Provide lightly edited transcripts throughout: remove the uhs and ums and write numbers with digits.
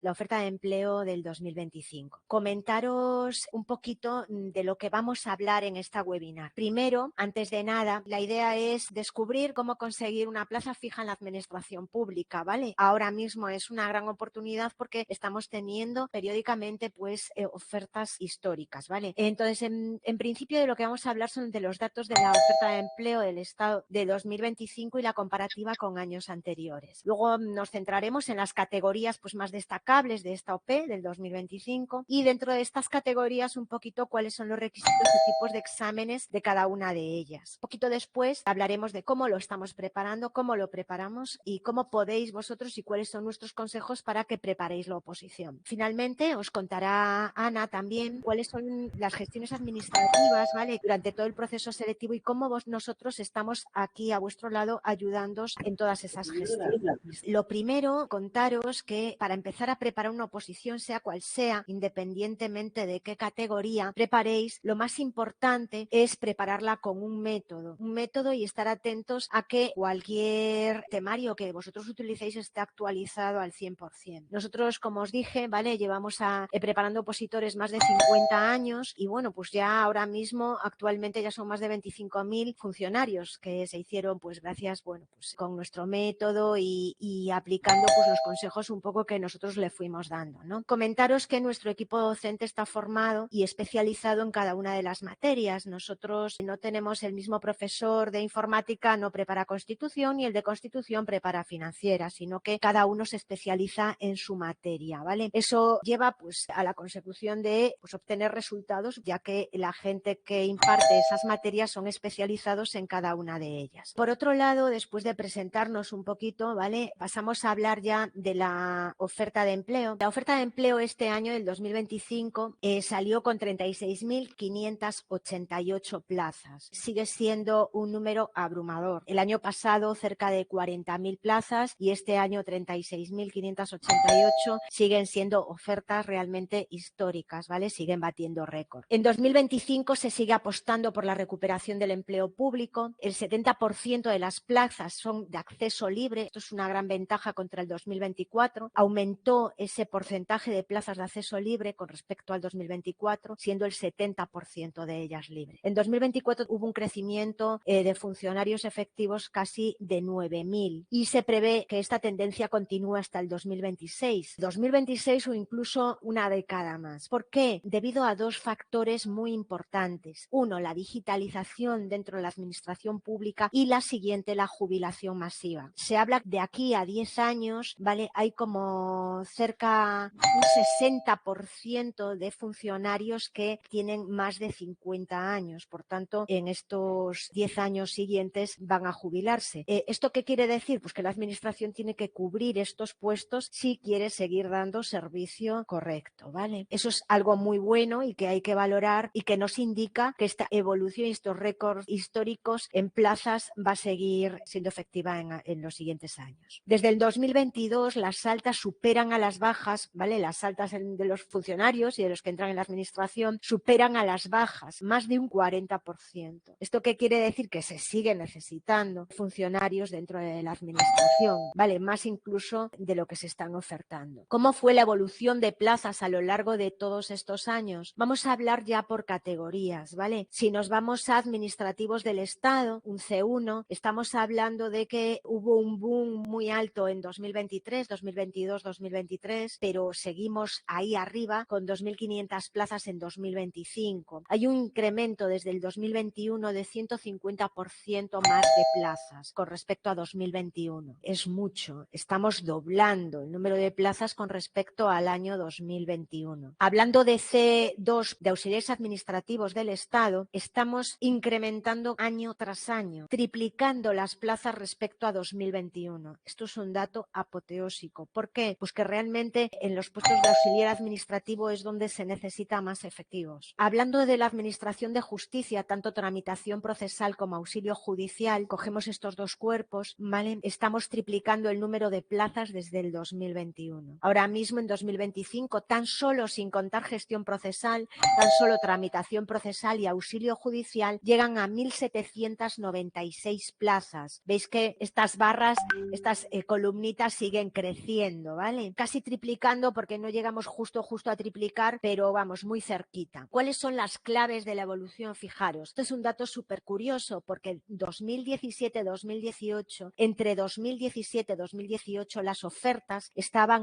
la oferta de empleo del 2025. Comentaros un poquito de lo que vamos a hablar en esta webinar. Primero, antes de nada, la idea es descubrir cómo conseguir una plaza fija en la administración pública, ¿vale? Ahora mismo es una gran oportunidad porque estamos teniendo periódicamente pues ofertas históricas, ¿vale? Entonces, en principio de lo que vamos a hablar son de los datos de la oferta de empleo del Estado de 2025 y la comparativa con años anteriores. Luego nos centraremos en las categorías pues más destacables de esta OP del 2025 y dentro de estas categorías un poquito cuáles son los requisitos y tipos de exámenes de cada una de ellas. Un poquito después hablaremos de cómo lo estamos preparando, cómo lo preparamos y cómo podéis vosotros y cuáles son nuestros consejos para que preparéis la oposición. Finalmente os contará Ana también cuáles son las gestiones administrativas, ¿vale? Durante todo el proceso selectivo y cómo nosotros estamos aquí a vuestro lado ayudándoos en todas esas gestiones. Lo primero, contaros que para empezar a preparar una oposición, sea cual sea, independientemente de qué categoría preparéis, lo más importante es prepararla con un método y estar atentos a que cualquier temario que vosotros utilicéis esté actualizado al 100%. Nosotros, como os dije, ¿vale? Llevamos preparando opositores más de 50 años y bueno, pues ya ahora mismo actualmente ya son más de 25.000 funcionarios que se hicieron pues gracias, bueno, pues con nuestro método y aplicando pues los consejos un poco que nosotros le fuimos dando, ¿no? Comentaros que nuestro equipo docente está formado y especializado en cada una de las materias. Nosotros no tenemos el mismo profesor de informática, no prepara Constitución y el de Constitución prepara financiera, sino que cada uno se especializa en su materia, ¿vale? Eso lleva pues a la consecución de pues, obtener resultados, ya que la gente que imparte esas materias son especializados en cada una de ellas. Por otro lado, después de presentarnos un poquito, ¿vale? Pasamos a hablar ya de la oferta de empleo. La oferta de empleo este año, del 2025, salió con 36.588 plazas. Sigue siendo un número abrumador. El año pasado cerca de 40.000 plazas y este año 36.588 siguen siendo ofertas realmente históricas, ¿vale? Siguen batiendo récord. En 2025 se sigue apostando por la recuperación del empleo público. El 70% de las plazas son de acceso libre. Esto es una gran ventaja contra el 2024. Aumentó ese porcentaje de plazas de acceso libre con respecto al 2024, siendo el 70% de ellas libres. En 2024 hubo un crecimiento de funcionarios efectivos casi de 9.000 y se prevé que esta tendencia continúe hasta el 2026 o incluso una década más. ¿Por qué? Debido a dos factores muy importantes. Uno, la digitalización dentro de la administración pública y la siguiente, la jubilación masiva. Se habla de aquí a 10 años, ¿vale? Hay como cerca un 60% de funcionarios que tienen más de 50 años. Por tanto, en estos 10 años siguientes van a jubilarse. ¿Esto qué quiere decir? Pues que la administración tiene que cubrir estos puestos si quiere seguir dando servicio correcto, ¿vale? Eso es algo muy bueno y que hay que valorar y que nos indica que esta evolución y estos récords históricos en plazas va a seguir siendo efectiva en los siguientes años. Desde el 2022 las altas superan a las bajas, ¿vale? Las altas de los funcionarios y de los que entran en la administración superan a las bajas, más de un 40%. ¿Esto qué quiere decir? Que se sigue necesitando funcionarios dentro de la administración, ¿vale? Más incluso de lo que se están ofertando. ¿Cómo fue la evolución de plazas a lo largo de todos estos años? Vamos a hablar ya por categorías, ¿vale? Si nos vamos a administrativos del Estado, un C1, estamos hablando de que hubo un boom muy alto en 2023, 2022, 2023, pero seguimos ahí arriba con 2.500 plazas en 2025. Hay un incremento desde el 2021 de 150% más de plazas con respecto a 2021. Es mucho. Estamos doblando el número de plazas con respecto al año 2021. Hablando de C2, de auxiliares administrativos del Estado, estamos incrementando año tras año, triplicando las plazas respecto a 2021. Esto es un dato apoteósico. ¿Por qué? Pues que realmente en los puestos de auxiliar administrativo es donde se necesita más efectivos. Hablando de la administración de justicia, tanto tramitación procesal como auxilio judicial, cogemos estos dos cuerpos, ¿vale? Estamos triplicando el número de plazas desde el 2021. Ahora mismo en 2025, tan solo sin contar gestión procesal, tan solo tramitación procesal y auxilio judicial, llegan a 1.796 plazas. Veis que estas barras, estas columnitas siguen creciendo, ¿vale? casi triplicando porque no llegamos justo a triplicar, pero vamos, muy cerquita. ¿Cuáles son las claves de la evolución? Fijaros, esto es un dato súper curioso porque 2017-2018, entre 2017 y 2018 las ofertas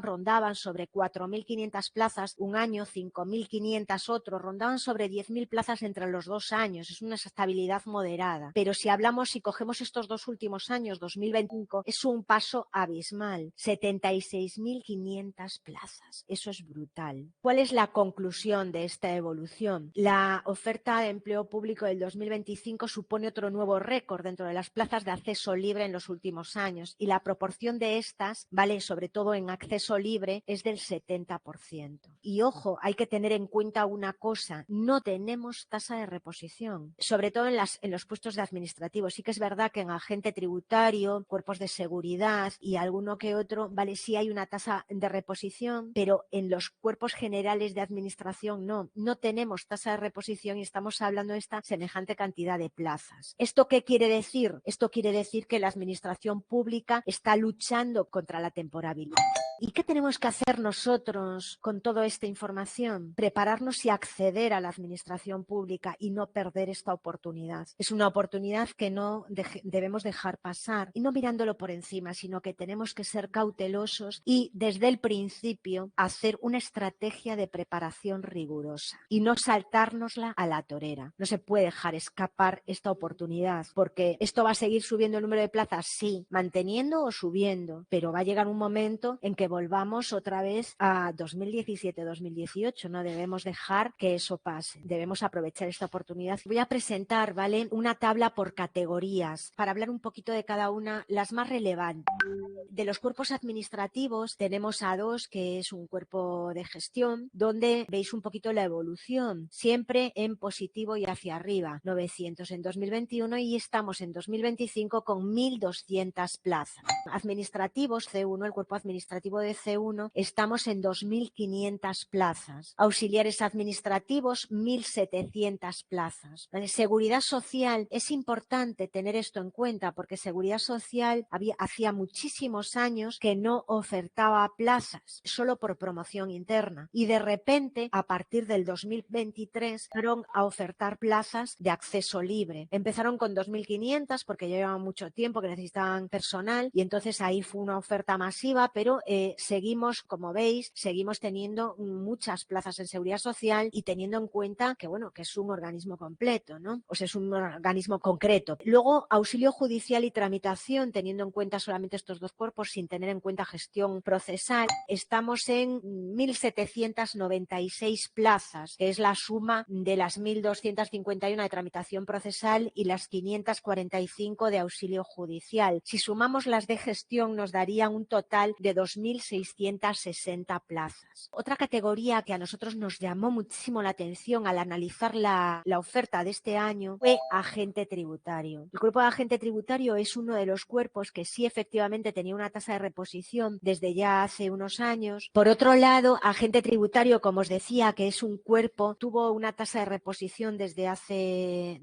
rondaban sobre 4.500 plazas un año, 5.500 otro, rondaban sobre 10.000 plazas entre los 2 años, es una estabilidad moderada. Pero si cogemos estos 2 últimos años, 2025, es un paso abismal, 76.500 plazas, eso es brutal. ¿Cuál es la conclusión de esta evolución? La oferta de empleo público del 2025 supone otro nuevo récord dentro de las plazas de acceso libre en los últimos años y la proporción de estas, ¿vale? Sobre todo en acceso libre, es del 70%. Y ojo, hay que tener en cuenta una cosa, no tenemos tasa de reposición, sobre todo en los puestos de administrativos. Sí que es verdad que en agente tributario, cuerpos de seguridad y alguno que otro, ¿vale? Sí hay una tasa de reposición, pero en los cuerpos generales de administración no tenemos tasa de reposición y estamos hablando de esta semejante cantidad de plazas. ¿Esto qué quiere decir? Esto quiere decir que la administración pública está luchando contra la temporalidad. ¿Y qué tenemos que hacer nosotros con toda esta información? Prepararnos y acceder a la administración pública y no perder esta oportunidad. Es una oportunidad que no debemos dejar pasar y no mirándolo por encima, sino que tenemos que ser cautelosos y desde el principio hacer una estrategia de preparación rigurosa y no saltárnosla a la torera. No se puede dejar escapar esta oportunidad porque esto va a seguir subiendo el número de plazas, sí, manteniendo o subiendo, pero va a llegar un momento en que volvamos otra vez a 2017-2018. No debemos dejar que eso pase. Debemos aprovechar esta oportunidad. Voy a presentar, ¿vale?, una tabla por categorías para hablar un poquito de cada una, las más relevantes. De los cuerpos administrativos tenemos a 2, que es un cuerpo de gestión, donde veis un poquito la evolución, siempre en positivo y hacia arriba, 900 en 2021 y estamos en 2025 con 1.200 plazas. Administrativos C1, el cuerpo administrativo de C1, estamos en 2.500 plazas. Auxiliares administrativos, 1.700 plazas. ¿Vale? Seguridad social, es importante tener esto en cuenta porque Seguridad Social hacía muchísimos años que no ofertaba plazas, solo por promoción interna. Y de repente, a partir del 2023, empezaron a ofertar plazas de acceso libre. Empezaron con 2.500 porque ya llevaban mucho tiempo que necesitaban personal y entonces ahí fue una oferta masiva, pero seguimos, como veis, seguimos teniendo muchas plazas en Seguridad Social y teniendo en cuenta que, bueno, que es un organismo completo, ¿no? O sea, es un organismo concreto. Luego, auxilio judicial y tramitación, teniendo en cuenta solamente estos 2 cuerpos, sin tener en cuenta gestión procesal, estamos en 1.796 plazas, que es la suma de las 1.251 de tramitación procesal y las 545 de auxilio judicial. Si sumamos las de gestión, nos daría un total de 2.660 plazas. Otra categoría que a nosotros nos llamó muchísimo la atención al analizar la oferta de este año fue agente tributario. El cuerpo de agente tributario es uno de los cuerpos que sí efectivamente tenía una tasa de reposición desde ya hace unos años. Por otro lado, agente tributario, como os decía, que es un cuerpo, tuvo una tasa de reposición desde hace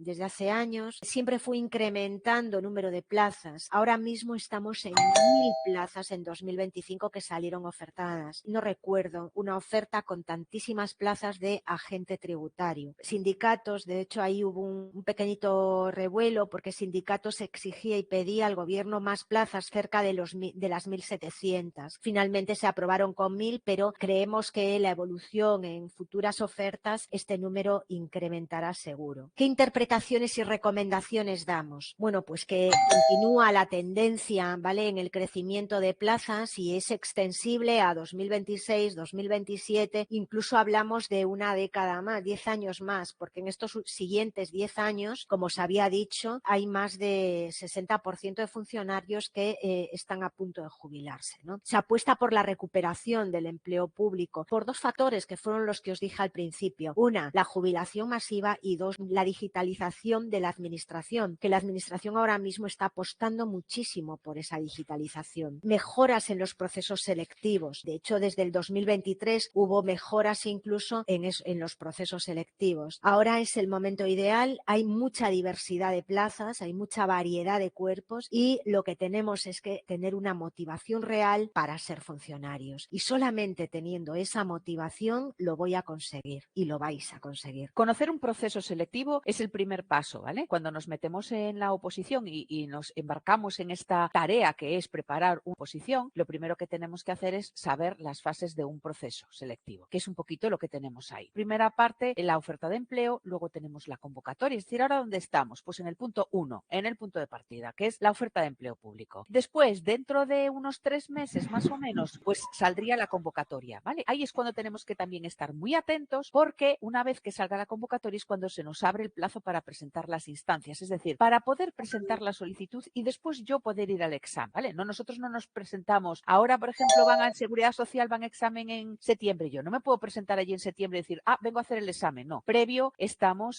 años. Siempre fue incrementando el número de plazas. Ahora mismo estamos en 1.000 plazas en 2025 que salieron ofertadas. No recuerdo una oferta con tantísimas plazas de agente tributario. Sindicatos, de hecho, ahí hubo un pequeñito revuelo porque sindicatos exigía y pedía al gobierno más plazas cerca de las 1.700. Finalmente se aprobaron con 1.000, pero creemos que la evolución en futuras ofertas, este número incrementará seguro. ¿Qué interpretaciones y recomendaciones damos? Bueno, pues que continúa la tendencia, ¿vale?, en el crecimiento de plazas y es extensible a 2026, 2027, incluso hablamos de una década más, 10 años más, porque en estos siguientes 10 años, como os había dicho, hay más de 60% de funcionarios que están a punto de jubilarse, ¿no? Se apuesta por la recuperación del empleo público por 2 factores que fueron los que os dije al principio. Una, la jubilación masiva y 2, la digitalización de la administración, que la administración ahora mismo está apostando muchísimo por esa digitalización. Mejoras en los procesos selectivos. De hecho, desde el 2023 hubo mejoras incluso en los procesos selectivos. Ahora es el momento ideal, hay mucha diversidad de plazas, hay mucha variedad de cuerpos y lo que tenemos es que tener una motivación real para ser funcionario. funcionarios. Y solamente teniendo esa motivación lo voy a conseguir y lo vais a conseguir. Conocer un proceso selectivo es el primer paso, ¿vale? Cuando nos metemos en la oposición y nos embarcamos en esta tarea que es preparar una oposición, lo primero que tenemos que hacer es saber las fases de un proceso selectivo, que es un poquito lo que tenemos ahí. Primera parte, la oferta de empleo, luego tenemos la convocatoria, es decir, ¿ahora dónde estamos? Pues en el punto 1, en el punto de partida, que es la oferta de empleo público. Después, dentro de unos 3 meses más o menos, pues saldría la convocatoria, ¿vale? Ahí es cuando tenemos que también estar muy atentos porque una vez que salga la convocatoria es cuando se nos abre el plazo para presentar las instancias, es decir, para poder presentar la solicitud y después yo poder ir al examen, ¿vale? No, nosotros no nos presentamos. Ahora, por ejemplo, van a Seguridad Social, van a examen en septiembre. Yo no me puedo presentar allí en septiembre y decir, vengo a hacer el examen. No, previo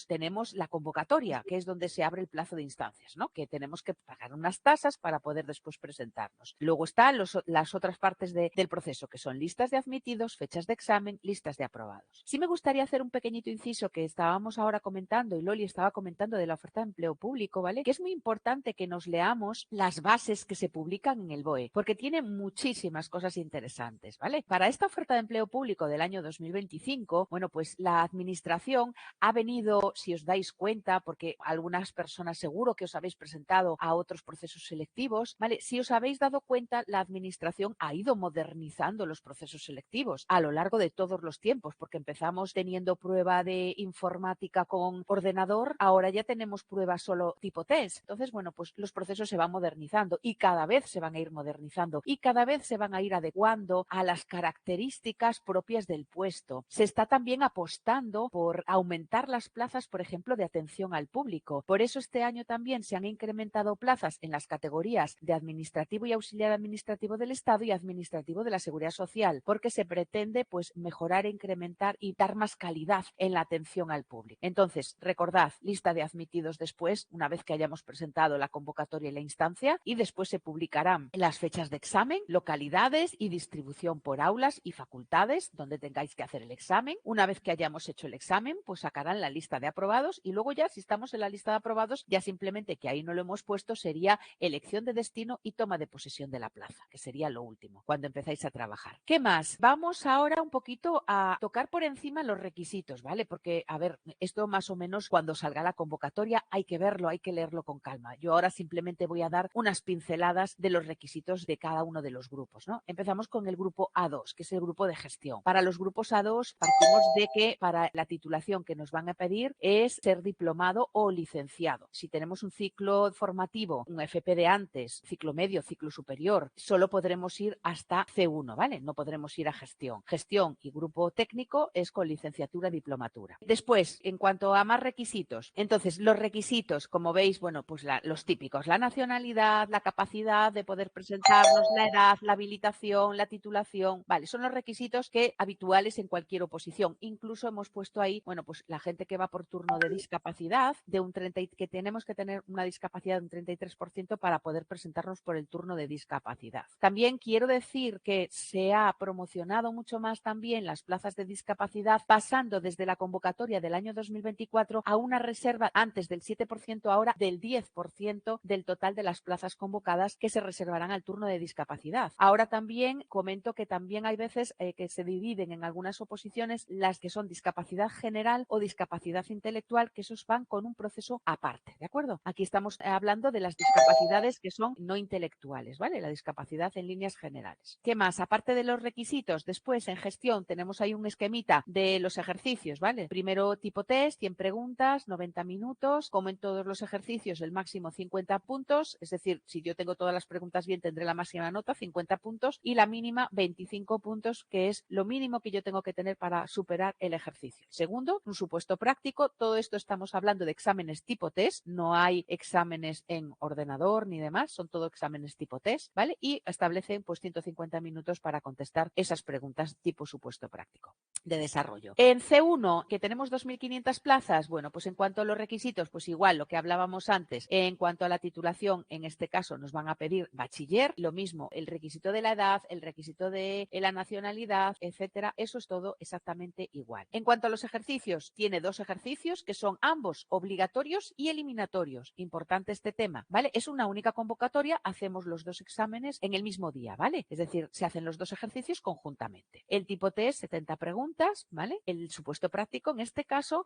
tenemos la convocatoria, que es donde se abre el plazo de instancias, ¿no? Que tenemos que pagar unas tasas para poder después presentarnos. Luego están las otras partes del proceso, que son listas de admitidos, fechas de examen, listas de aprobados. Sí me gustaría hacer un pequeñito inciso que estábamos ahora comentando y Loli estaba comentando de la oferta de empleo público, ¿vale? Que es muy importante que nos leamos las bases que se publican en el BOE, porque tiene muchísimas cosas interesantes, ¿vale? Para esta oferta de empleo público del año 2025, bueno, pues la administración ha venido, si os dais cuenta, porque algunas personas seguro que os habéis presentado a otros procesos selectivos, ¿vale? Si os habéis dado cuenta, la administración ha ido modernizando los procesos selectivos a lo largo de todos los tiempos, porque empezamos teniendo prueba de informática con ordenador, ahora ya tenemos pruebas solo tipo test. Entonces, bueno, pues los procesos se van modernizando y cada vez se van a ir modernizando y cada vez se van a ir adecuando a las características propias del puesto. Se está también apostando por aumentar las plazas, por ejemplo, de atención al público. Por eso este año también se han incrementado plazas en las categorías de administrativo y auxiliar administrativo del Estado y administrativo de la Seguridad Social, porque se pretende pues mejorar, incrementar y dar más calidad en la atención al público. Entonces, recordad, lista de admitidos después, una vez que hayamos presentado la convocatoria y la instancia, y después se publicarán las fechas de examen, localidades y distribución por aulas y facultades donde tengáis que hacer el examen. Una vez que hayamos hecho el examen, pues sacarán la lista de aprobados y luego ya, si estamos en la lista de aprobados, ya simplemente, que ahí no lo hemos puesto, sería elección de destino y toma de posesión de la plaza, que sería lo último, cuando empezáis a trabajar. ¿Qué más? Vamos ahora un poquito a tocar por encima los requisitos, ¿vale? Porque, a ver, esto más o menos cuando salga la convocatoria hay que verlo, hay que leerlo con calma. Yo ahora simplemente voy a dar unas pinceladas de los requisitos de cada uno de los grupos, ¿no? Empezamos con el grupo A2, que es el grupo de gestión. Para los grupos A2 partimos de que para la titulación que nos van a pedir es ser diplomado o licenciado. Si tenemos un ciclo formativo, un FP de antes, ciclo medio, ciclo superior, solo podremos ir hasta C1, ¿vale? No podremos ir a gestión. Gestión y grupo técnico es con licenciatura, diplomatura. Después, en cuanto a más requisitos, entonces los requisitos, como veis, bueno, pues los típicos, la nacionalidad, la capacidad de poder presentarnos, la edad, la habilitación, la titulación, vale, son los requisitos que habituales en cualquier oposición. Incluso hemos puesto ahí, bueno, pues la gente que va por turno de discapacidad, de un 30, que tenemos que tener una discapacidad de un 33% para poder presentarnos por el turno de discapacidad. También quiero decir que se ha promocionado mucho más también las plazas de discapacidad, pasando desde la convocatoria del año 2024 a una reserva antes del 7%, ahora del 10% del total de las plazas convocadas que se reservarán al turno de discapacidad. Ahora también comento que también hay veces que se dividen en algunas oposiciones las que son discapacidad general o discapacidad intelectual, que esos van con un proceso aparte, ¿de acuerdo? Aquí estamos hablando de las discapacidades que son no intelectuales, ¿vale? La discapacidad en líneas generales. ¿Qué más? Aparte de los requisitos, después en gestión tenemos ahí un esquemita de los ejercicios, ¿vale? Primero tipo test, 100 preguntas, 90 minutos, como en todos los ejercicios, el máximo 50 puntos, es decir, si yo tengo todas las preguntas bien, tendré la máxima nota, 50 puntos, y la mínima, 25 puntos, que es lo mínimo que yo tengo que tener para superar el ejercicio. Segundo, un supuesto práctico. Todo esto estamos hablando de exámenes tipo test, no hay exámenes en ordenador ni demás, son todo exámenes tipo test, ¿vale? Y establecen pues 150 minutos para contestar esas preguntas tipo supuesto práctico. de desarrollo. En C1, que tenemos 2.500 plazas, bueno, pues en cuanto a los requisitos, pues igual lo que hablábamos antes, en cuanto a la titulación, en este caso nos van a pedir bachiller, lo mismo, el requisito de la edad, el requisito de la nacionalidad, etcétera, eso es todo exactamente igual. En cuanto a los ejercicios, tiene 2 ejercicios que son ambos obligatorios y eliminatorios. Importante este tema, ¿vale? Es una única convocatoria, hacemos los 2 exámenes en el mismo día, ¿vale? Es decir, se hacen los 2 ejercicios conjuntamente. El tipo T es 70 preguntas, ¿vale? El supuesto práctico, en este caso,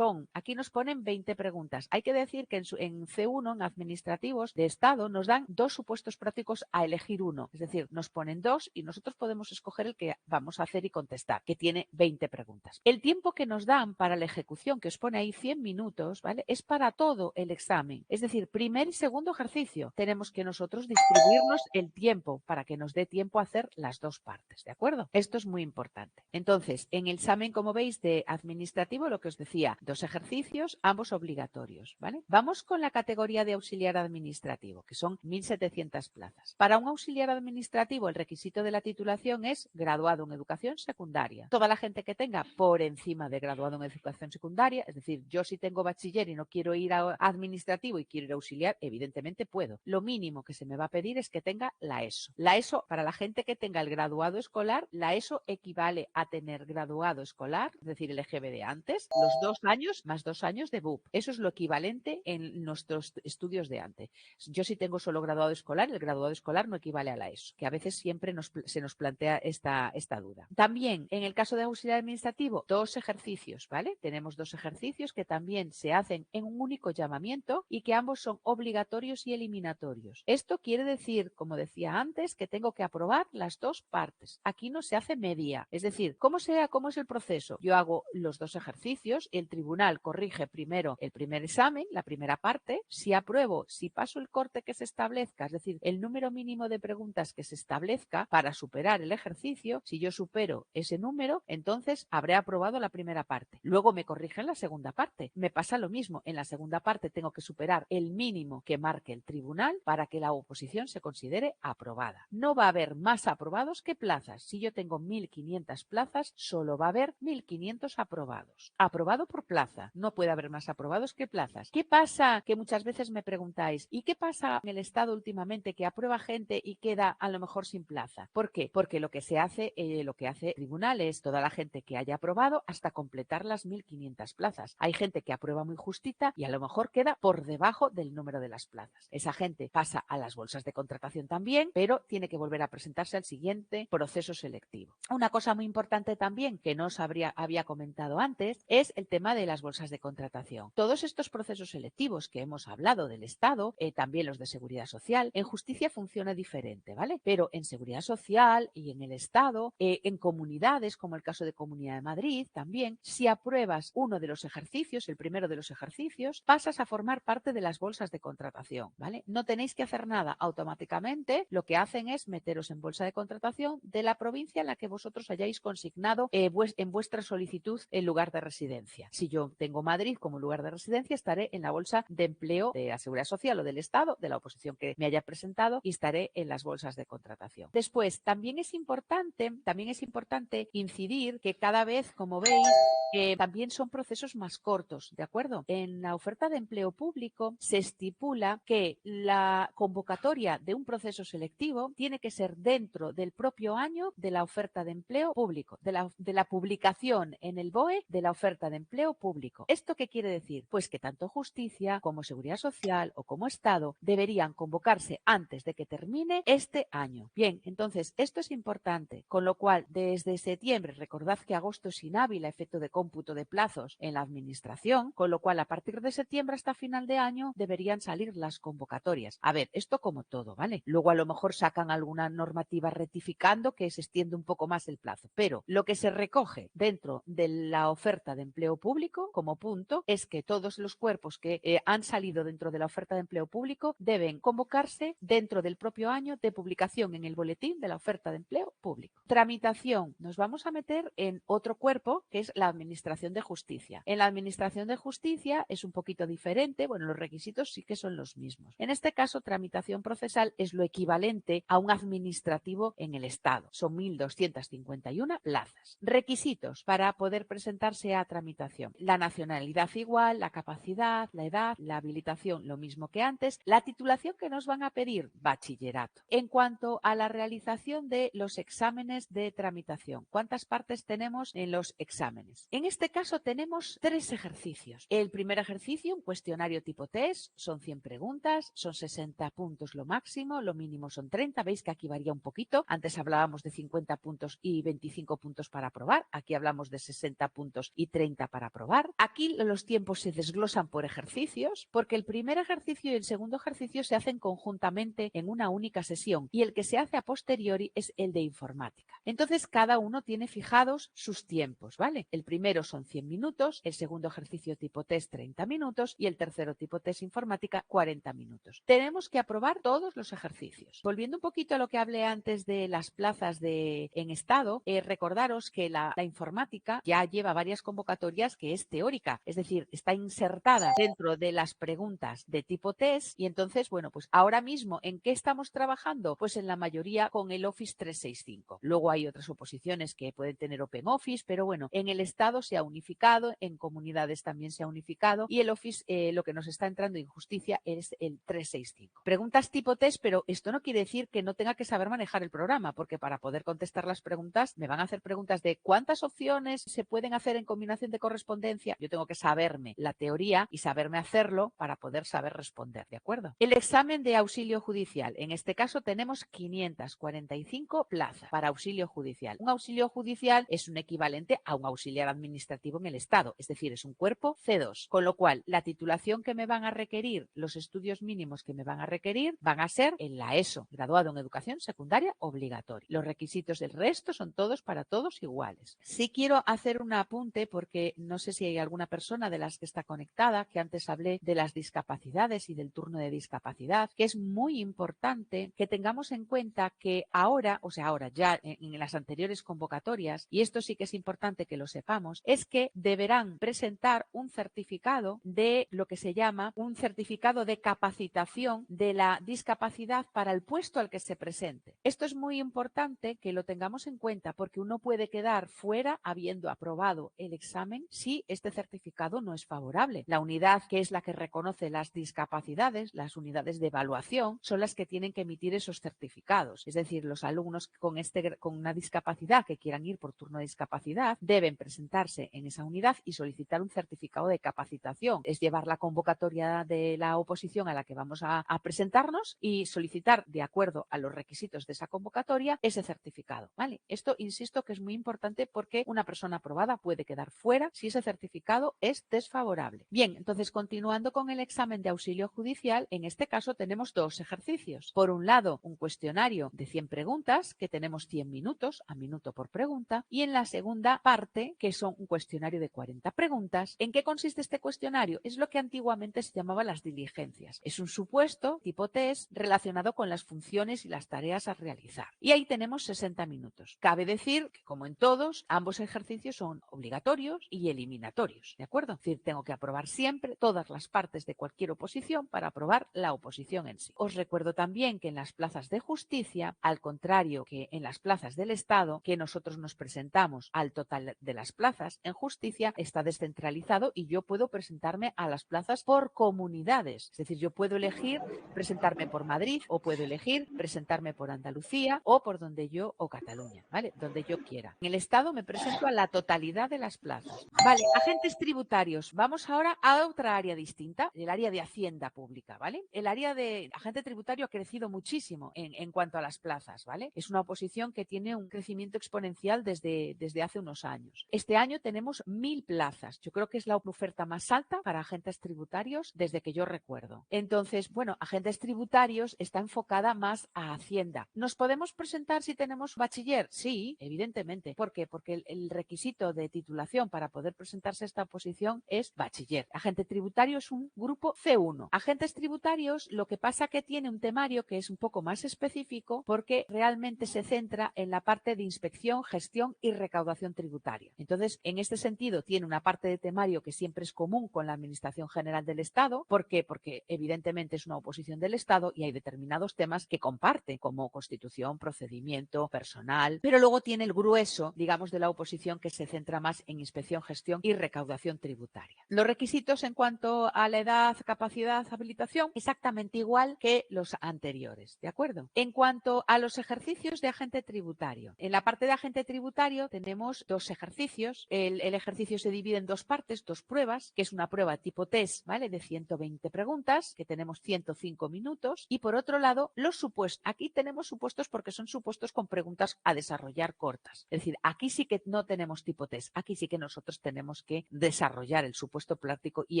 aquí nos ponen 20 preguntas. Hay que decir que en C1, en administrativos de Estado, nos dan 2 supuestos prácticos a elegir uno. Es decir, nos ponen 2 y nosotros podemos escoger el que vamos a hacer y contestar, que tiene 20 preguntas. El tiempo que nos dan para la ejecución, que os pone ahí 100 minutos, ¿vale? Es para todo el examen. Es decir, primer y segundo ejercicio. Tenemos que nosotros distribuirnos el tiempo para que nos dé tiempo a hacer las 2 partes, ¿de acuerdo? Esto es muy importante. Entonces, en el examen, como veis, de administrativo, lo que os decía, 2 ejercicios, ambos obligatorios, ¿vale? Vamos con la categoría de auxiliar administrativo, que son 1.700 plazas. Para un auxiliar administrativo, el requisito de la titulación es graduado en educación secundaria. Toda la gente que tenga por encima de graduado en educación secundaria, es decir, yo si tengo bachiller y no quiero ir a administrativo y quiero ir a auxiliar, evidentemente puedo. Lo mínimo que se me va a pedir es que tenga la ESO. La ESO, para la gente que tenga el graduado escolar, la ESO equivale a tener graduado escolar, es decir, el EGB de antes, los 2 años más 2 años de BUP. Eso es lo equivalente en nuestros estudios de antes. Yo si tengo solo graduado escolar, el graduado escolar no equivale a la ESO, que a veces siempre se nos plantea esta duda. También, en el caso de auxiliar administrativo, 2 ejercicios, ¿vale? Tenemos 2 ejercicios que también se hacen en un único llamamiento y que ambos son obligatorios y eliminatorios. Esto quiere decir, como decía antes, que tengo que aprobar las 2 partes. Aquí no se hace media. Es decir, ¿cómo es el proceso? Yo hago los 2 ejercicios, el tribunal corrige primero el primer examen, la primera parte. Si apruebo, si paso el corte que se establezca, es decir, el número mínimo de preguntas que se establezca para superar el ejercicio, si yo supero ese número, entonces habré aprobado la primera parte. Luego me corrigen la segunda parte. Me pasa lo mismo. En la segunda parte tengo que superar el mínimo que marque el tribunal para que la oposición se considere aprobada. No va a haber más aprobados que plazas. Si yo tengo 1.500 plazas, solo va a haber 1.500 aprobados. Aprobado por plaza. No puede haber más aprobados que plazas. ¿Qué pasa? Que muchas veces me preguntáis, ¿y qué pasa en el Estado últimamente que aprueba gente y queda a lo mejor sin plaza? ¿Por qué? Porque lo que hace el tribunal es toda la gente que haya aprobado hasta completar las 1.500 plazas. Hay gente que aprueba muy justita y a lo mejor queda por debajo del número de las plazas. Esa gente pasa a las bolsas de contratación también, pero tiene que volver a presentarse al siguiente proceso selectivo. Una cosa muy importante también que no os había comentado antes es el tema de las bolsas de contratación. Todos estos procesos selectivos que hemos hablado del Estado, también los de Seguridad Social, en justicia funciona diferente, ¿vale? Pero en Seguridad Social y en el Estado, en comunidades, como el caso de Comunidad de Madrid, también, si apruebas uno de los ejercicios, el primero de los ejercicios, pasas a formar parte de las bolsas de contratación, ¿vale? No tenéis que hacer nada automáticamente, lo que hacen es meteros en bolsa de contratación de la provincia en la que vosotros hayáis consignado en vuestra solicitud el lugar de residencia. Si yo tengo Madrid como lugar de residencia, estaré en la bolsa de empleo de la Seguridad Social o del Estado, de la oposición que me haya presentado, y estaré en las bolsas de contratación. Después, también es importante incidir que cada vez, como veis, también son procesos más cortos, ¿de acuerdo? En la oferta de empleo público se estipula que la convocatoria de un proceso selectivo tiene que ser dentro del propio año de la oferta de empleo público, de la publicación en el BOE de la oferta de empleo público. ¿Esto qué quiere decir? Pues que tanto Justicia como Seguridad Social o como Estado deberían convocarse antes de que termine este año. Bien, entonces esto es importante, con lo cual desde septiembre, recordad que agosto es inhábil a efecto de cómputo de plazos en la administración, con lo cual a partir de septiembre hasta final de año deberían salir las convocatorias. A ver, esto como todo, ¿vale? Luego a lo mejor sacan alguna normativa rectificando que se extiende un poco más el plazo, pero lo que se recoge dentro de la oferta de empleo público como punto es que todos los cuerpos que han salido dentro de la oferta de empleo público deben convocarse dentro del propio año de publicación en el boletín de la oferta de empleo público. Tramitación. Nos vamos a meter en otro cuerpo que es la administración Administración de Justicia. En la Administración de Justicia es un poquito diferente, bueno, los requisitos sí que son los mismos. En este caso, tramitación procesal es lo equivalente a un administrativo en el Estado. Son 1.251 plazas. Requisitos para poder presentarse a tramitación: la nacionalidad igual, la capacidad, la edad, la habilitación lo mismo que antes, la titulación que nos van a pedir, bachillerato. En cuanto a la realización de los exámenes de tramitación, ¿cuántas partes tenemos en los exámenes? En este caso tenemos 3 ejercicios. El primer ejercicio, un cuestionario tipo test, son 100 preguntas, son 60 puntos lo máximo, lo mínimo son 30, veis que aquí varía un poquito, antes hablábamos de 50 puntos y 25 puntos para aprobar, aquí hablamos de 60 puntos y 30 para aprobar. Aquí los tiempos se desglosan por ejercicios, porque el primer ejercicio y el segundo ejercicio se hacen conjuntamente en una única sesión y el que se hace a posteriori es el de informática. Entonces cada uno tiene fijados sus tiempos, ¿vale? El primero son 100 minutos, el segundo ejercicio tipo test 30 minutos y el tercero tipo test informática 40 minutos. Tenemos que aprobar todos los ejercicios. Volviendo un poquito a lo que hablé antes de las plazas en Estado, recordaros que la informática ya lleva varias convocatorias que es teórica, es decir, está insertada dentro de las preguntas de tipo test y entonces, bueno, pues ahora mismo, ¿en qué estamos trabajando? Pues en la mayoría con el Office 365. Luego hay otras oposiciones que pueden tener OpenOffice, pero bueno, en el Estado se ha unificado, en comunidades también se ha unificado y el Office, lo que nos está entrando en justicia es el 365. Preguntas tipo test, pero esto no quiere decir que no tenga que saber manejar el programa, porque para poder contestar las preguntas me van a hacer preguntas de cuántas opciones se pueden hacer en combinación de correspondencia. Yo tengo que saberme la teoría y saberme hacerlo para poder saber responder, ¿de acuerdo? El examen de auxilio judicial. En este caso tenemos 545 plazas para auxilio judicial. Un auxilio judicial es un equivalente a un auxiliar administrativo en el Estado, es decir, es un cuerpo C2, con lo cual la titulación que me van a requerir, los estudios mínimos que me van a requerir van a ser en la ESO, graduado en educación secundaria obligatoria. Los requisitos del resto son todos para todos iguales. Sí quiero hacer un apunte porque no sé si hay alguna persona de las que está conectada, que antes hablé de las discapacidades y del turno de discapacidad, que es muy importante que tengamos en cuenta que ahora, o sea, ahora ya en las anteriores convocatorias, y esto sí que es importante que lo sepamos, es que deberán presentar un certificado de lo que se llama un certificado de capacitación de la discapacidad para el puesto al que se presente. Esto es muy importante que lo tengamos en cuenta porque uno puede quedar fuera habiendo aprobado el examen si este certificado no es favorable. La unidad que es la que reconoce las discapacidades, las unidades de evaluación, son las que tienen que emitir esos certificados. Es decir, los alumnos con una discapacidad que quieran ir por turno de discapacidad deben presentarse en esa unidad y solicitar un certificado de capacitación. Es llevar la convocatoria de la oposición a la que vamos a presentarnos y solicitar, de acuerdo a los requisitos de esa convocatoria, ese certificado, ¿vale? Esto, insisto, que es muy importante porque una persona aprobada puede quedar fuera si ese certificado es desfavorable. Bien, entonces, continuando con el examen de auxilio judicial, en este caso tenemos 2 ejercicios. Por un lado, un cuestionario de 100 preguntas, que tenemos 100 minutos, a minuto por pregunta, y en la segunda parte, que son un cuestionario de 40 preguntas. ¿En qué consiste este cuestionario? Es lo que antiguamente se llamaba las diligencias. Es un supuesto tipo test relacionado con las funciones y las tareas a realizar. Y ahí tenemos 60 minutos. Cabe decir que, como en todos, ambos ejercicios son obligatorios y eliminatorios, ¿de acuerdo? Es decir, tengo que aprobar siempre todas las partes de cualquier oposición para aprobar la oposición en sí. Os recuerdo también que en las plazas de justicia, al contrario que en las plazas del Estado, que nosotros nos presentamos al total de las plazas, en justicia está descentralizado y yo puedo presentarme a las plazas por comunidades. Es decir, yo puedo elegir presentarme por Madrid o puedo elegir presentarme por Andalucía o por donde yo, o Cataluña, ¿vale? Donde yo quiera. En el Estado me presento a la totalidad de las plazas. Vale, agentes tributarios. Vamos ahora a otra área distinta, el área de Hacienda Pública, ¿vale? El área de agente tributario ha crecido muchísimo en cuanto a las plazas, ¿vale? Es una oposición que tiene un crecimiento exponencial desde hace unos años. Este año tenemos 1000 plazas. Yo creo que es la oferta más alta para agentes tributarios desde que yo recuerdo. Entonces, bueno, agentes tributarios está enfocada más a Hacienda. ¿Nos podemos presentar si tenemos bachiller? Sí, evidentemente. ¿Por qué? Porque el requisito de titulación para poder presentarse a esta oposición es bachiller. Agente tributario es un grupo C1. Agentes tributarios, lo que pasa que tiene un temario que es un poco más específico porque realmente se centra en la parte de inspección, gestión y recaudación tributaria. Entonces, en este sentido, tiene una parte de temario que siempre es común con la Administración General del Estado. ¿Por qué? Porque evidentemente es una oposición del Estado y hay determinados temas que comparte, como Constitución, procedimiento, personal, pero luego tiene el grueso, digamos, de la oposición que se centra más en inspección, gestión y recaudación tributaria. Los requisitos en cuanto a la edad, capacidad, habilitación, exactamente igual que los anteriores, ¿de acuerdo? En cuanto a los ejercicios de agente tributario, en la parte de agente tributario tenemos dos ejercicios. El ejercicio se divide en dos partes, dos pruebas, que es una prueba tipo test, ¿vale? De 120 preguntas, que tenemos 105 minutos. Y por otro lado, los supuestos. Aquí tenemos supuestos porque son supuestos con preguntas a desarrollar cortas. Es decir, aquí sí que no tenemos tipo test. Aquí sí que nosotros tenemos que desarrollar el supuesto práctico y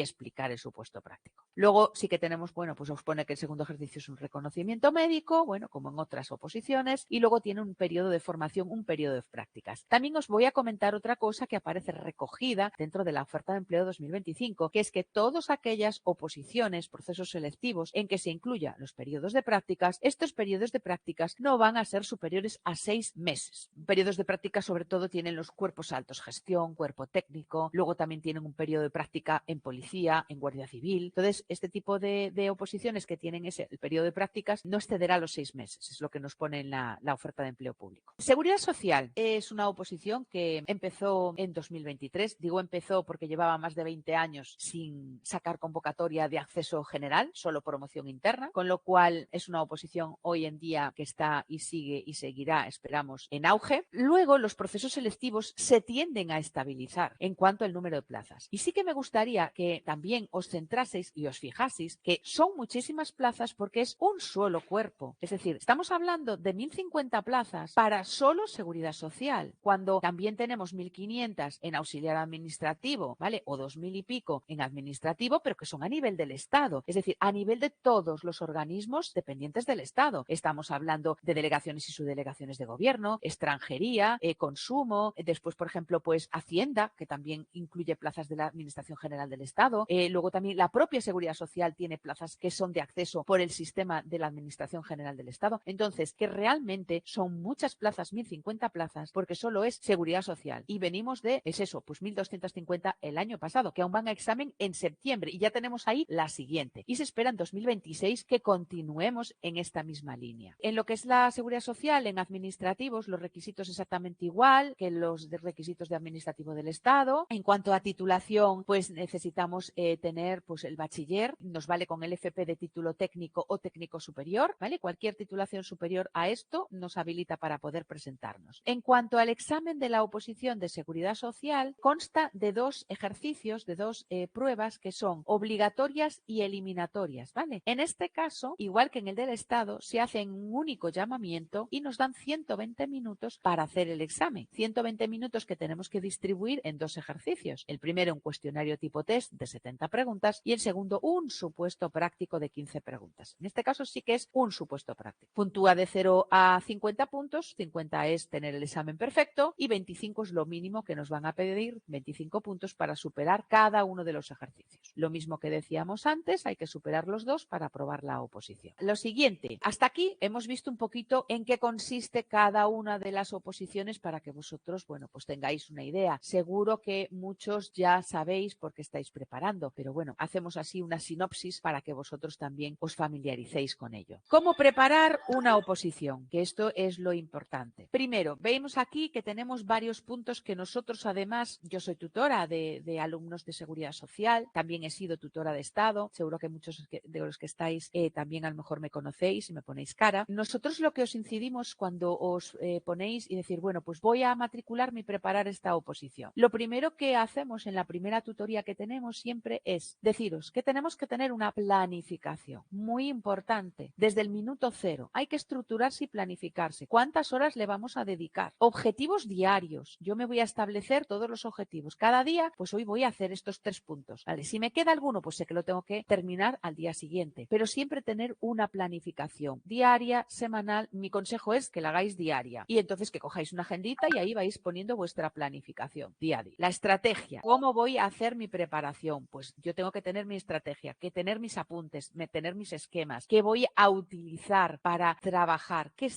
explicar el supuesto práctico. Luego sí que tenemos, bueno, pues os pone que el segundo ejercicio es un reconocimiento médico, bueno, como en otras oposiciones, y luego tiene un periodo de formación, un periodo de prácticas. También os voy a comentar otra cosa que aparece recogida dentro de la oferta de empleo 2025, que es que todas aquellas oposiciones, procesos selectivos en que se incluya los periodos de prácticas, estos periodos de prácticas no van a ser superiores a 6 meses. Periodos de práctica sobre todo tienen los cuerpos altos, gestión, cuerpo técnico, luego también tienen un periodo de práctica en policía, en guardia civil. Entonces, este tipo de oposiciones que tienen el periodo de prácticas no excederá los 6 meses, es lo que nos pone en la oferta de empleo público. Seguridad Social es una oposición que empezó en 2023. Digo empezó porque llevaba más de 20 años sin sacar convocatoria de acceso general, solo promoción interna, con lo cual es una oposición hoy en día que está y sigue y seguirá, esperamos, en auge. Luego, los procesos selectivos se tienden a estabilizar en cuanto al número de plazas. Y sí que me gustaría que también os centraseis y os fijaseis que son muchísimas plazas porque es un solo cuerpo. Es decir, estamos hablando de 1.050 plazas para solo Seguridad Social, cuando también tenemos 1.500 en auxiliar administrativo, ¿vale? O 2.000 y pico en administrativo, pero que son a nivel del Estado. Es decir, a nivel de todos los organismos dependientes del Estado. Estamos hablando de delegaciones y subdelegaciones de gobierno, extranjería, consumo, después, por ejemplo, pues Hacienda, que también incluye plazas de la Administración General del Estado. Luego también la propia Seguridad Social tiene plazas que son de acceso por el sistema de la Administración General del Estado. Entonces, que realmente son muchas plazas, 1.050 plazas, porque solo es Seguridad Social. Y venimos de, es eso, pues 1.250 el año pasado, que aún van a examen en septiembre y ya tenemos ahí la siguiente. Y se espera en 2026 que continuemos en esta misma línea. En lo que es la Seguridad Social, en administrativos, los requisitos exactamente igual que los requisitos de administrativo del Estado. En cuanto a titulación, pues necesitamos tener pues el bachiller, nos vale con el FP de título técnico o técnico superior, ¿vale? Cualquier titulación superior a esto nos habilita para poder presentarnos. En cuanto al examen de la oposición de Seguridad Social, consta de dos ejercicios, de dos pruebas que son obligatorias y eliminatorias, ¿vale? En este caso, igual que en el del Estado, se hace en un único llamamiento y nos dan 120 minutos para hacer el examen. 120 minutos que tenemos que distribuir en dos ejercicios. El primero, un cuestionario tipo test de 70 preguntas y el segundo, un supuesto práctico de 15 preguntas. En este caso sí que es un supuesto práctico. Puntúa de 0 a 50 puntos. 50 es tener el examen perfecto y 25 es lo mínimo que nos van a pedir, 25 puntos para superar cada uno de los ejercicios. Lo mismo que decíamos antes, hay que superar los dos para aprobar la oposición. Lo siguiente, hasta aquí hemos visto un poquito en qué consiste cada una de las oposiciones para que vosotros, bueno, pues tengáis una idea. Seguro que muchos ya sabéis porque estáis preparando, pero bueno, hacemos así una sinopsis para que vosotros también os familiaricéis con ello. ¿Cómo preparar una oposición? Que esto es lo importante. Primero, vemos aquí que tenemos varios puntos que nosotros además, yo soy tutora de alumnos de Seguridad Social, también he sido tutora de Estado, seguro que muchos de los que estáis también a lo mejor me conocéis y me ponéis cara. Nosotros lo que os incidimos cuando os ponéis y decir, bueno, pues voy a matricularme y preparar esta oposición. Lo primero que hacemos en la primera tutoría que tenemos siempre es deciros que tenemos que tener una planificación muy importante. Desde el minuto cero hay que estructurarse y planificarse. ¿Cuántas horas le vamos a dedicar? Objetivos diarios. Yo me voy a establecer todos los objetivos. Cada día, pues hoy voy a hacer estos 3 puntos. Vale, si me queda alguno, pues sé que lo tengo que terminar al día siguiente. Pero siempre tener una planificación diaria, semanal. Mi consejo es que la hagáis diaria. Y entonces que cojáis una agendita y ahí vais poniendo vuestra planificación diaria. La estrategia. ¿Cómo voy a hacer mi preparación? Pues yo tengo que tener mi estrategia, que tener mis apuntes, tener mis esquemas. ¿Qué voy a utilizar para trabajar? ¿Qué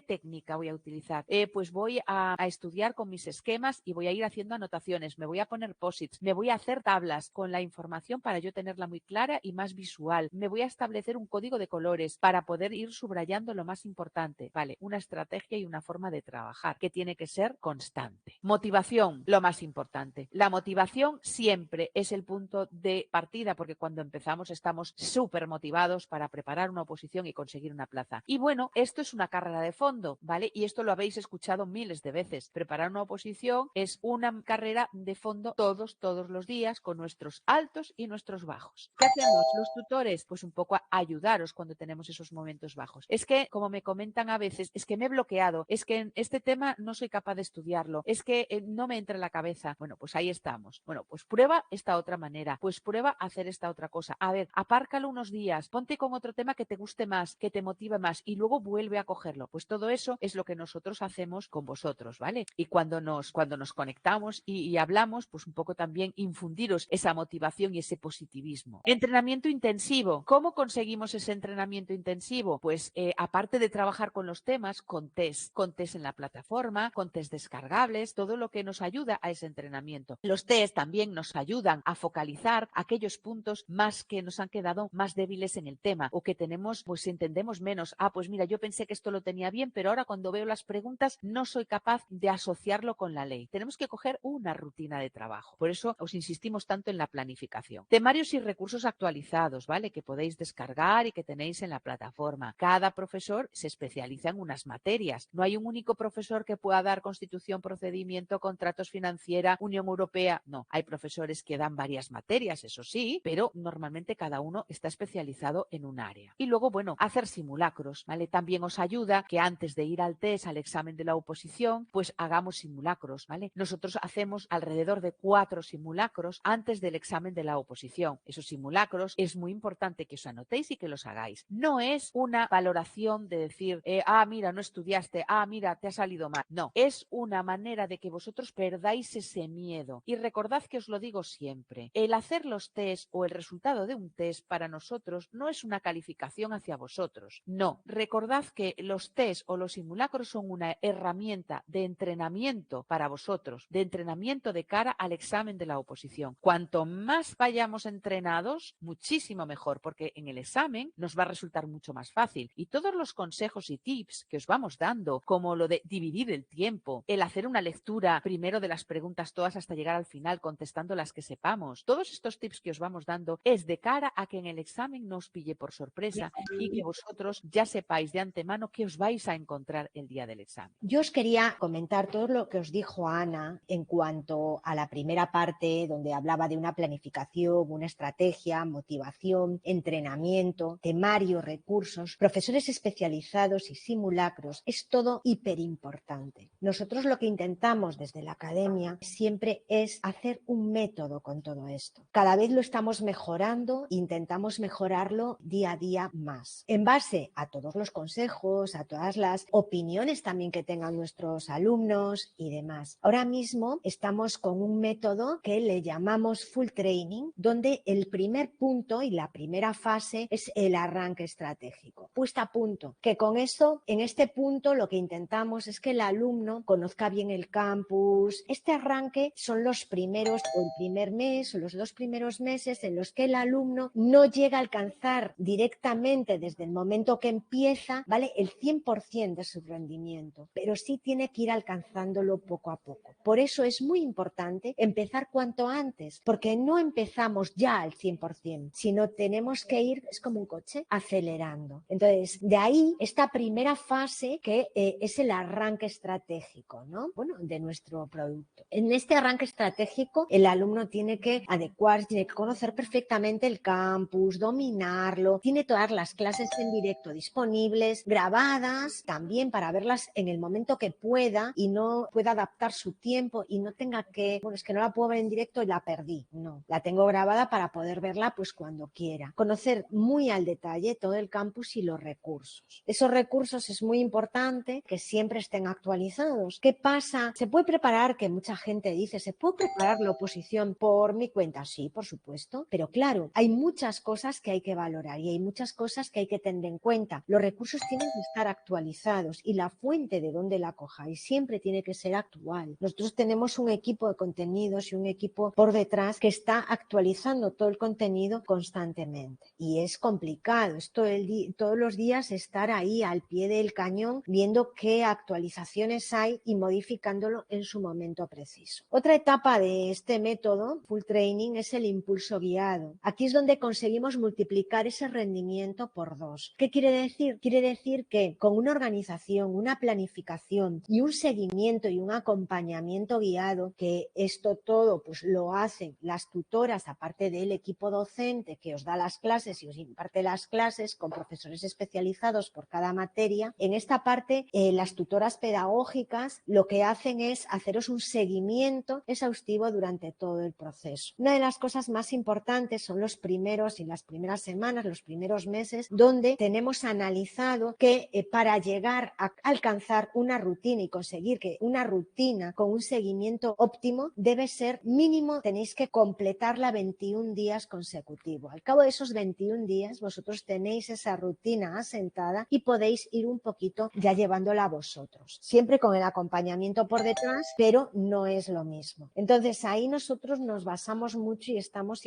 técnica voy a utilizar? Pues voy a estudiar con mis esquemas y voy a a ir haciendo anotaciones, me voy a poner posits, me voy a hacer tablas con la información para yo tenerla muy clara y más visual, me voy a establecer un código de colores para poder ir subrayando lo más importante. Vale, una estrategia y una forma de trabajar que tiene que ser constante. Motivación, lo más importante. La motivación siempre es el punto de partida, porque cuando empezamos estamos súper motivados para preparar una oposición y conseguir una plaza. Y bueno, esto es una carrera de fondo, ¿vale? Y esto lo habéis escuchado miles de veces. Preparar una oposición es una carrera de fondo todos los días, con nuestros altos y nuestros bajos. ¿Qué hacemos los tutores? Pues un poco a ayudaros cuando tenemos esos momentos bajos. Es que, como me comentan a veces, es que me he bloqueado, es que en este tema no soy capaz de estudiarlo, es que no me entra en la cabeza. Bueno, pues ahí estamos. Bueno, pues prueba esta otra manera, pues prueba hacer esta otra cosa. A ver, apárcalo unos días, ponte con otro tema que te guste más, que te motive más y luego vuelve a cogerlo. Pues todo eso es lo que nosotros hacemos con vosotros, ¿vale? Y cuando nos conectamos y hablamos, pues un poco también infundiros esa motivación y ese positivismo. Entrenamiento intensivo. ¿Cómo conseguimos ese entrenamiento intensivo? Pues aparte de trabajar con los temas, con test en la plataforma, con test descargables, todo lo que nos ayuda a ese entrenamiento. Los test también nos ayudan a focalizar aquellos puntos más que nos han quedado más débiles en el tema o que tenemos, pues entendemos menos. Ah, pues mira, yo pensé que esto lo tenía bien, pero ahora cuando veo las preguntas no soy capaz de asociarlo con la ley. Tenemos que coger una rutina de trabajo. Por eso os insistimos tanto en la planificación. Temarios y recursos actualizados, ¿vale? Que podéis descargar y que tenéis en la plataforma. Cada profesor se especializa en unas materias. No hay un único profesor que pueda dar constitución, procedimiento, contratos financiera, Unión Europea. No, hay profesores que dan varias materias, eso sí, pero normalmente cada uno está especializado en un área. Y luego, bueno, hacer simulacros, ¿vale? También os ayuda que antes de ir al test, al examen de la oposición, pues hagamos simulacros, ¿vale? Nosotros hacemos alrededor de 4 simulacros antes del examen de la oposición. Esos simulacros es muy importante que os anotéis y que los hagáis. No es una valoración de decir, mira, no estudiaste, mira, te ha salido mal. No, es una manera de que vosotros perdáis ese miedo. Y recordad que os lo digo siempre, el hacer los test o el resultado de un test para nosotros no es una calificación hacia vosotros. No, recordad que los test o los simulacros son una herramienta de entrenamiento para vosotros, de entrenamiento de cara al examen de la oposición. Cuanto más vayamos entrenados, muchísimo mejor, porque en el examen nos va a resultar mucho más fácil. Y todos los consejos y tips que os vamos dando, como lo de dividir el tiempo, el hacer una lectura primero de las preguntas todas hasta llegar al final contestando las que sepamos, todos estos tips que os vamos dando es de cara a que en el examen no os pille por sorpresa y que vosotros ya sepáis de antemano qué os vais a encontrar el día del examen. Yo os quería comentar todo lo que os dijo Ana en cuanto a la primera parte donde hablaba de una planificación, una estrategia, motivación, entrenamiento, temario, recursos, profesores especializados y simulacros. Es todo hiperimportante. Nosotros lo que intentamos desde la academia siempre es hacer un método con todo esto. Cada vez lo estamos mejorando, intentamos mejorarlo día a día más. En base a todos los consejos, a todas las opiniones también que tengan nuestros alumnos y demás. Ahora mismo estamos con un método que le llamamos full training, donde el primer punto y la primera fase es el arranque estratégico. Puesta a punto, que con eso, en este punto lo que intentamos es que el alumno conozca bien el campus. Este arranque son los primeros o el primer mes o los 2 primeros meses en los que el alumno no llega a alcanzar directamente desde el momento que empieza, ¿vale?, el 100% de su rendimiento, pero sí tiene que ir alcanzándolo poco a poco. Por eso es muy importante empezar cuanto antes, porque no empezamos ya al 100%, sino tenemos que ir, es como un coche, acelerando. Entonces, de ahí esta primera fase que es el arranque estratégico, ¿no? Bueno, de nuestro producto. En este arranque estratégico, el alumno tiene que adecuarse, tiene que conocer perfectamente el campus, dominarlo, tiene todas las clases en directo disponibles, grabadas también para verlas en el momento que pueda y no pueda adaptar su tiempo y no tenga que, bueno, es que no la puedo ver en directo y la perdí. No, la tengo grabada para poder verla pues cuando quiera. Conocer muy al detalle todo el campus y los recursos. Esos recursos es muy importante que siempre estén actualizados. ¿Qué pasa? Se puede preparar, que mucha gente dice, ¿se puede preparar la oposición por mi cuenta? Sí, por supuesto, pero claro, hay muchas cosas que hay que valorar y hay muchas cosas que hay que tener en cuenta. Los recursos tienen que estar actualizados y la fuente de donde la cojáis siempre tiene que ser actual. Nosotros nosotros tenemos un equipo de contenidos y un equipo por detrás que está actualizando todo el contenido constantemente. Y es complicado, todos los días estar ahí al pie del cañón viendo qué actualizaciones hay y modificándolo en su momento preciso. Otra etapa de este método, full training, es el impulso guiado. Aquí es donde conseguimos multiplicar ese rendimiento por 2. ¿Qué quiere decir? Quiere decir que con una organización, una planificación y un seguimiento y un acompañamiento guiado, que esto todo pues lo hacen las tutoras, aparte del equipo docente que os da las clases y os imparte las clases con profesores especializados por cada materia. En esta parte, las tutoras pedagógicas lo que hacen es haceros un seguimiento exhaustivo durante todo el proceso. Una de las cosas más importantes son los primeros y las primeras semanas, los primeros meses, donde tenemos analizado que para llegar a alcanzar una rutina y conseguir que una rutina con un seguimiento óptimo debe ser mínimo, tenéis que completarla 21 días consecutivos. Al cabo de esos 21 días vosotros tenéis esa rutina asentada y podéis ir un poquito ya llevándola vosotros, siempre con el acompañamiento por detrás, pero no es lo mismo. Entonces ahí nosotros nos basamos mucho y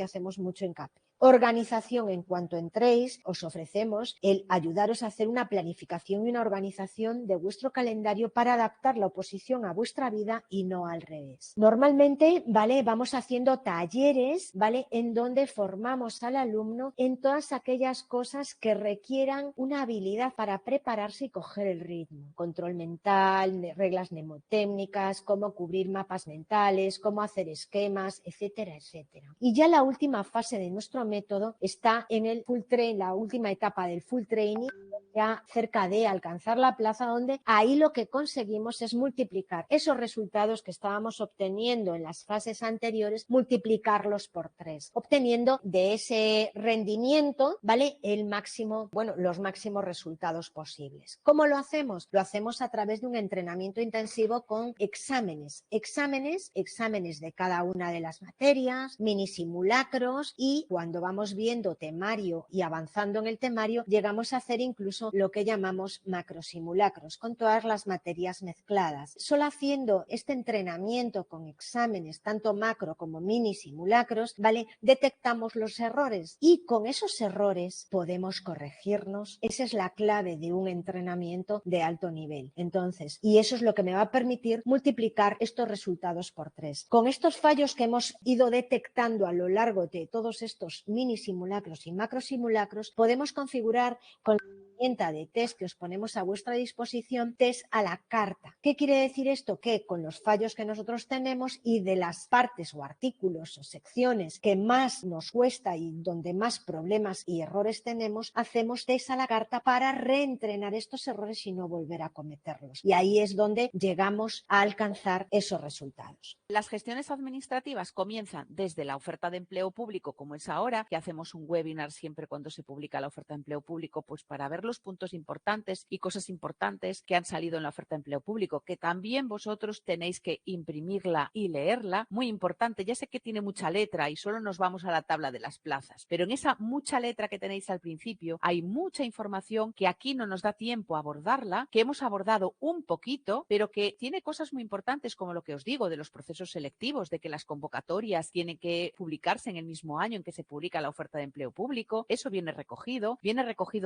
hacemos mucho hincapié. Organización: en cuanto entréis, os ofrecemos el ayudaros a hacer una planificación y una organización de vuestro calendario para adaptar la oposición a vuestra vida y no al revés. Normalmente, ¿vale?, vamos haciendo talleres, ¿vale?, en donde formamos al alumno en todas aquellas cosas que requieran una habilidad para prepararse y coger el ritmo. Control mental, reglas mnemotécnicas, cómo cubrir mapas mentales, cómo hacer esquemas, etcétera, etcétera. Y ya la última fase de nuestro método está en el full training, la última etapa del full training, ya cerca de alcanzar la plaza, donde ahí lo que conseguimos es multiplicar esos resultados que estábamos obteniendo en las fases anteriores, multiplicarlos por 3, obteniendo de ese rendimiento, ¿vale?, los máximos resultados posibles. ¿Cómo lo hacemos? Lo hacemos a través de un entrenamiento intensivo con exámenes de cada una de las materias, mini simulacros, y cuando vamos viendo temario y avanzando en el temario, llegamos a hacer incluso lo que llamamos macrosimulacros con todas las materias mezcladas. Solo haciendo este entrenamiento con exámenes, tanto macro como mini simulacros, ¿vale?, detectamos los errores y con esos errores podemos corregirnos. Esa es la clave de un entrenamiento de alto nivel. Entonces, y eso es lo que me va a permitir multiplicar estos resultados por 3. Con estos fallos que hemos ido detectando a lo largo de todos estos mini simulacros y macro simulacros, podemos configurar con herramienta de test que os ponemos a vuestra disposición, test a la carta. ¿Qué quiere decir esto? Que con los fallos que nosotros tenemos y de las partes o artículos o secciones que más nos cuesta y donde más problemas y errores tenemos, hacemos test a la carta para reentrenar estos errores y no volver a cometerlos. Y ahí es donde llegamos a alcanzar esos resultados. Las gestiones administrativas comienzan desde la oferta de empleo público, como es ahora, que hacemos un webinar siempre cuando se publica la oferta de empleo público, pues para ver los puntos importantes y cosas importantes que han salido en la oferta de empleo público, que también vosotros tenéis que imprimirla y leerla. Muy importante, ya sé que tiene mucha letra y solo nos vamos a la tabla de las plazas, pero en esa mucha letra que tenéis al principio hay mucha información que aquí no nos da tiempo a abordarla, que hemos abordado un poquito, pero que tiene cosas muy importantes, como lo que os digo de los procesos selectivos, de que las convocatorias tienen que publicarse en el mismo año en que se publica la oferta de empleo público. Eso viene recogido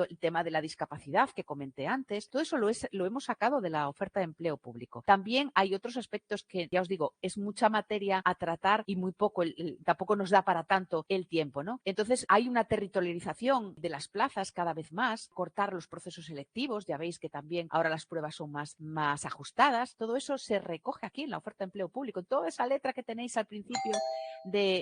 el tema de la discapacidad que comenté antes. Todo eso lo hemos sacado de la oferta de empleo público. También hay otros aspectos que, ya os digo, es mucha materia a tratar y muy poco, tampoco nos da para tanto el tiempo, ¿no? Entonces hay una territorialización de las plazas cada vez más, cortar los procesos selectivos, ya veis que también ahora las pruebas son más ajustadas. Todo eso se recoge aquí en la oferta de empleo público, toda esa letra que tenéis al principio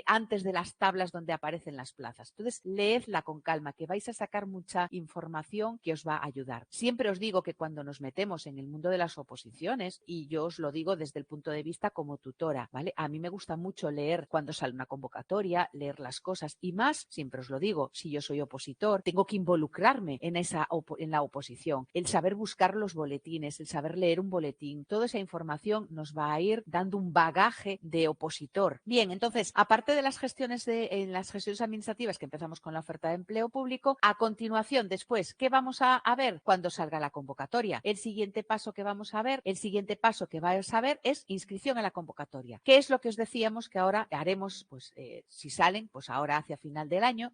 antes de las tablas donde aparecen las plazas. Entonces, leedla con calma, que vais a sacar mucha información que os va a ayudar. Siempre os digo que cuando nos metemos en el mundo de las oposiciones, y yo os lo digo desde el punto de vista como tutora, ¿vale? A mí me gusta mucho leer cuando sale una convocatoria, leer las cosas, y más, siempre os lo digo, si yo soy opositor, tengo que involucrarme en la oposición, el saber buscar los boletines, el saber leer un boletín, toda esa información nos va a ir dando un bagaje de opositor. Bien, entonces, Entonces, aparte de las gestiones en las gestiones administrativas que empezamos con la oferta de empleo público, a continuación, después, ¿qué vamos a ver cuando salga la convocatoria? El siguiente paso que vamos a ver, es inscripción a la convocatoria. ¿Qué es lo que os decíamos que ahora haremos? Pues si salen, pues ahora hacia final del año,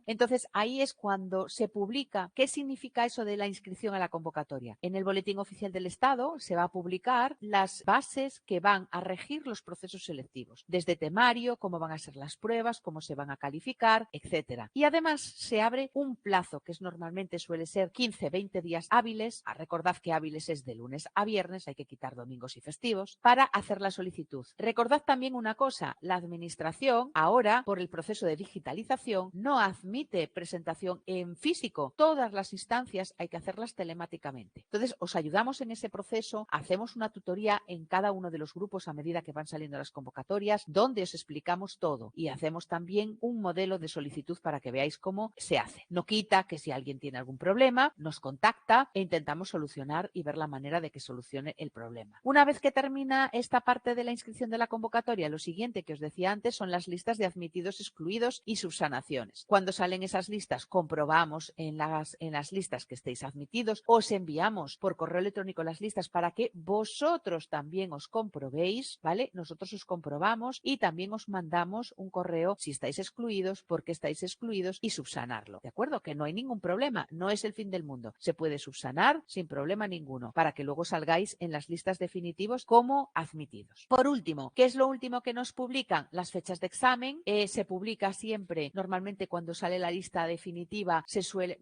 entonces ahí es cuando se publica. ¿Qué significa eso de la inscripción a la convocatoria? En el Boletín Oficial del Estado se va a publicar las bases que van a regir los procesos selectivos, desde temario, cómo van a ser las pruebas, cómo se van a calificar, etcétera. Y además se abre un plazo que normalmente suele ser 15-20 días hábiles. Recordad que hábiles es de lunes a viernes, hay que quitar domingos y festivos, para hacer la solicitud. Recordad también una cosa, la administración ahora, por el proceso de digitalización, no admite presentación en físico. Todas las instancias hay que hacerlas telemáticamente. Entonces, os ayudamos en ese proceso, hacemos una tutoría en cada uno de los grupos a medida que van saliendo las convocatorias, donde os explicamos todo y hacemos también un modelo de solicitud para que veáis cómo se hace. No quita que si alguien tiene algún problema, nos contacta e intentamos solucionar y ver la manera de que solucione el problema. Una vez que termina esta parte de la inscripción de la convocatoria, lo siguiente que os decía antes son las listas de admitidos, excluidos y subsanaciones. Cuando salen esas listas, comprobamos en las listas que estéis admitidos, os enviamos por correo electrónico las listas para que vosotros también os comprobéis, ¿vale? Nosotros os comprobamos y también os mandamos un correo si estáis excluidos, por qué estáis excluidos y subsanarlo, ¿de acuerdo? Que no hay ningún problema, no es el fin del mundo. Se puede subsanar sin problema ninguno para que luego salgáis en las listas definitivos como admitidos. Por último, ¿qué es lo último que nos publican? Las fechas de examen. Se publica siempre, normalmente cuando sale la lista definitiva,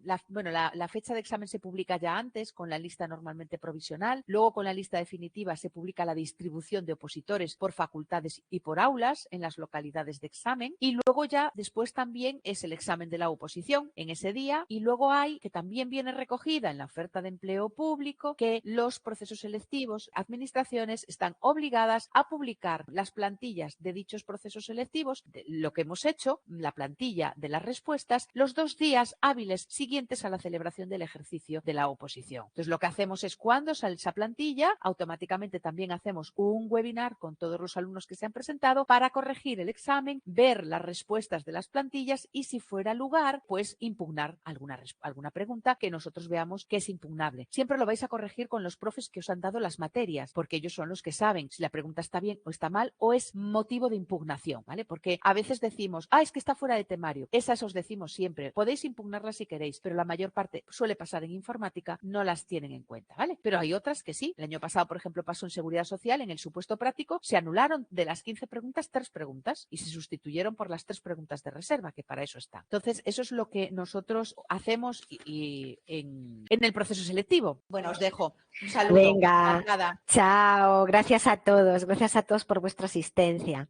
la fecha de examen se publica ya antes con la lista normalmente provisional, luego con la lista definitiva se publica la distribución de opositores por facultades y por aulas en las localidades de examen y luego ya después también es el examen de la oposición en ese día y luego hay, que también viene recogida en la oferta de empleo público, que los procesos selectivos, administraciones están obligadas a publicar las plantillas de dichos procesos selectivos, de lo que hemos hecho, la plantilla de las respuestas, los 2 días hábiles siguientes a la celebración del ejercicio de la oposición. Entonces lo que hacemos es cuando sale esa plantilla, automáticamente también hacemos un webinar con todos los alumnos que se han presentado para corregir el examen, ver las respuestas de las plantillas y si fuera lugar, pues impugnar alguna pregunta que nosotros veamos que es impugnable. Siempre lo vais a corregir con los profes que os han dado las materias, porque ellos son los que saben si la pregunta está bien o está mal o es motivo de impugnación, ¿vale? Porque a veces decimos, es que está fuera de temario. Esas os decimos siempre. Podéis impugnarlas si queréis, pero la mayor parte suele pasar en informática, no las tienen en cuenta, ¿vale? Pero hay otras que sí. El año pasado, por ejemplo, pasó en Seguridad Social, en el supuesto práctico, se anularon de las 15 preguntas 3 preguntas y se sustituyeron por las 3 preguntas de reserva, que para eso está. Entonces, eso es lo que nosotros hacemos en el proceso selectivo. Bueno, os dejo. Un saludo. Venga, chao. Gracias a todos por vuestra asistencia.